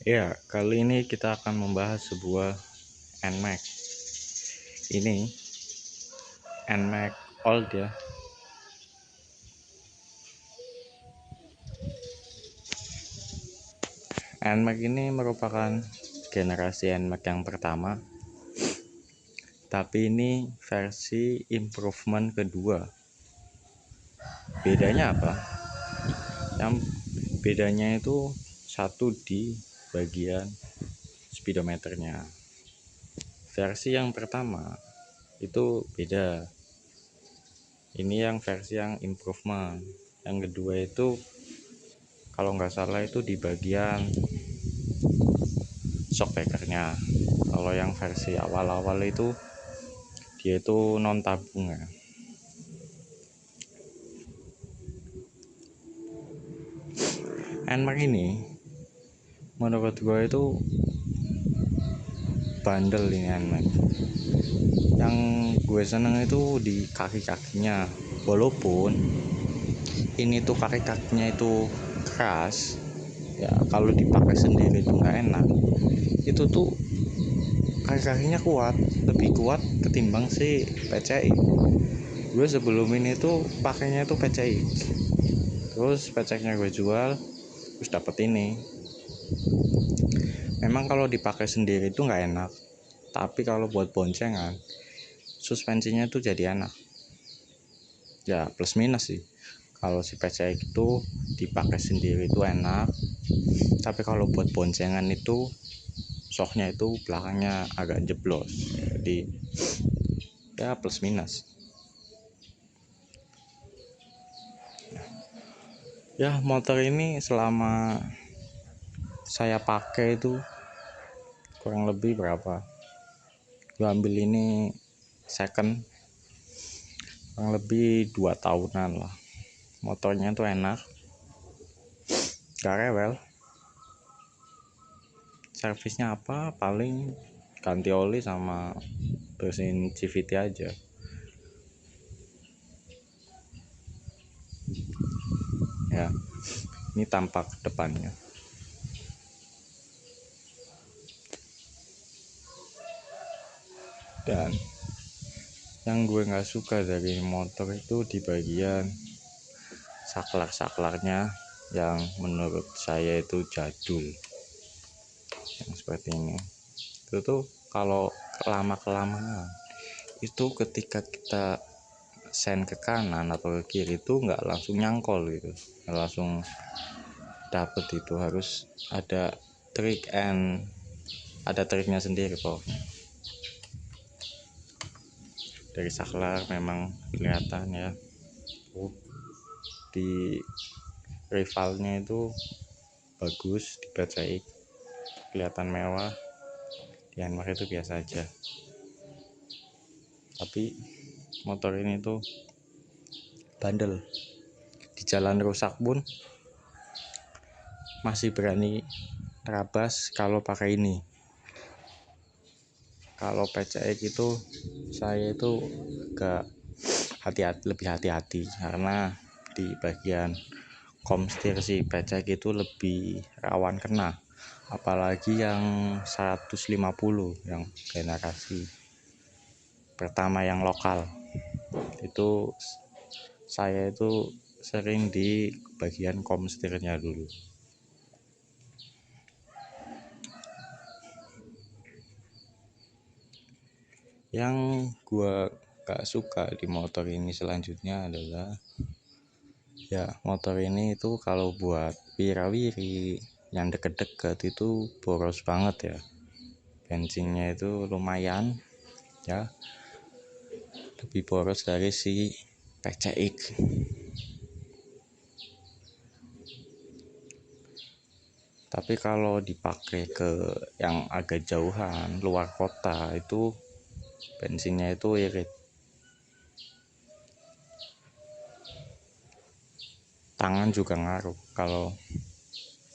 Ya, kali ini kita akan membahas sebuah NMAX. Ini NMAX old ya. NMAX ini merupakan generasi NMAX yang pertama, tapi ini versi improvement kedua. Bedanya apa? Yang bedanya itu satu di bagian speedometernya. Versi yang pertama itu beda. Ini yang versi yang improvement. Yang kedua itu kalau nggak salah itu di bagian shockbreakernya. Kalau yang versi awal-awal itu dia itu non tabung ya. NMAX ini menurut gue itu bandel ini NMAX. Yang gue seneng itu di kaki-kakinya, walaupun ini tuh kaki-kakinya itu keras ya, kalau dipakai sendiri itu nggak enak. Itu tuh kaki-kakinya kuat, lebih kuat ketimbang si PCI. Gue sebelum ini tuh pakainya itu PCI, terus PCI-nya gue jual, terus dapet ini. Memang kalau dipakai sendiri itu nggak enak, tapi kalau buat boncengan suspensinya itu jadi enak ya, plus minus sih. Kalau si PCI itu dipakai sendiri itu enak, tapi kalau buat boncengan itu shocknya itu belakangnya agak jeblos, jadi ya plus minus. Ya, motor ini selama saya pakai itu kurang lebih berapa, gue ambil ini second, kurang lebih 2 tahunan lah. Motornya tuh enak, gak rewel. Servisnya apa, paling ganti oli sama bersihin CVT aja. Ya, ini tampak depannya. Dan yang gue nggak suka dari motor itu di bagian saklar-saklarnya yang menurut saya itu jadul, yang seperti ini. Itu tuh kalau lama-kelamaan itu ketika kita sen ke kanan atau ke kiri itu nggak langsung nyangkol gitu, nggak langsung dapet. Itu harus ada ada triknya sendiri pokoknya. Dari saklar memang kelihatan ya, di rivalnya itu bagus, di PCI kelihatan mewah, di NMAX itu biasa aja. Tapi motor ini tuh bandel, di jalan rusak pun masih berani terabas kalau pakai ini. Kalau PCX itu saya itu agak lebih hati-hati, karena di bagian komstir si PCX itu lebih rawan kena, apalagi yang 150 yang generasi pertama yang lokal. Itu saya itu sering di bagian komstirnya dulu. Yang gua gak suka di motor ini selanjutnya adalah ya, motor ini itu kalau buat wirawiri yang deket-deket itu boros banget ya. Bensinnya itu lumayan ya, lebih boros dari si PCX. Tapi kalau dipakai ke yang agak jauhan, luar kota, itu bensinnya itu irit. Tangan juga ngaruh, kalau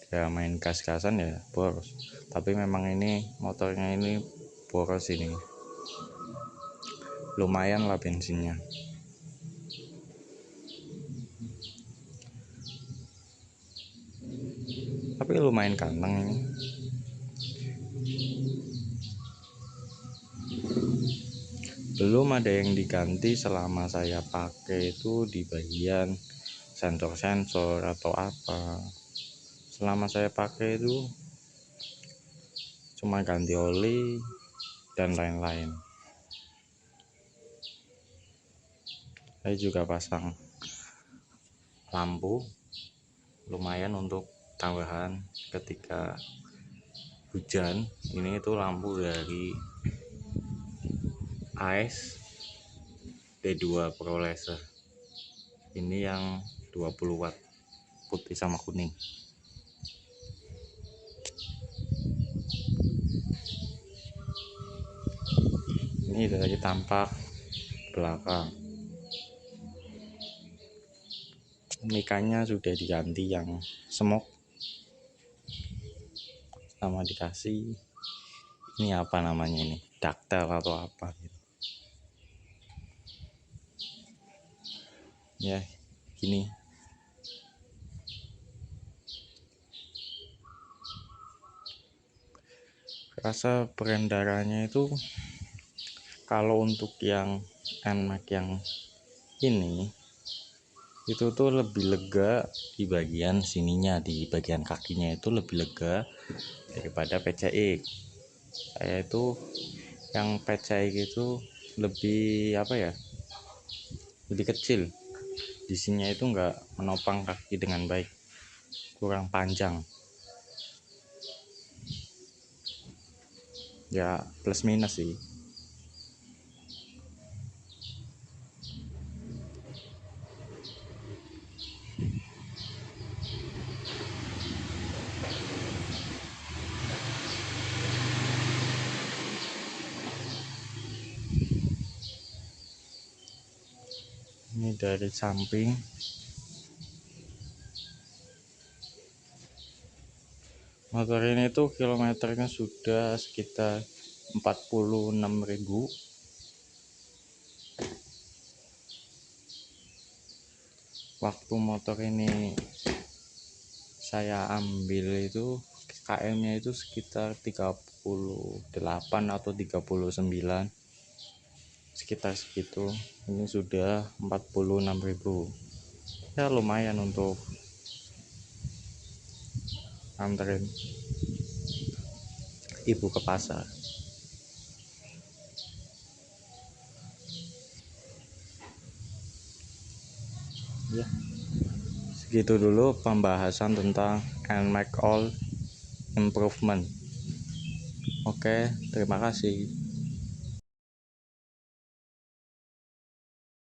ya main gas-gasan ya boros. Tapi memang ini motornya ini boros ini, lumayan lah bensinnya. Tapi lumayan ganteng ini. belum ada yang diganti selama saya pakai itu di bagian sensor-sensor atau apa. Selama saya pakai itu cuma ganti oli dan lain-lain. Saya juga pasang lampu lumayan untuk tambahan ketika hujan. Ini itu lampu dari AES D2 Pro Laser. Ini yang 20 watt, putih sama kuning. Ini dari tampak belakang. Mikanya sudah diganti yang smoke, sama dikasih ini apa namanya ini, ductile atau apa gitu. Ya gini. Rasa perendarannya itu kalau untuk yang NMAX yang ini itu tuh lebih lega di bagian sininya, di bagian kakinya itu lebih lega daripada PCX. Saya itu yang PCX itu lebih apa ya, lebih kecil, di sininya itu enggak menopang kaki dengan baik, kurang panjang ya, plus minus sih. Ini dari samping. Motor ini tuh kilometernya sudah sekitar 46.000. Waktu motor ini saya ambil itu KM-nya itu sekitar 38 atau 39, sekitar segitu. Ini sudah 46.000. Ya lumayan untuk anterin ibu ke pasar. Ya, segitu dulu pembahasan tentang NMAX All Improvement. Oke, terima kasih.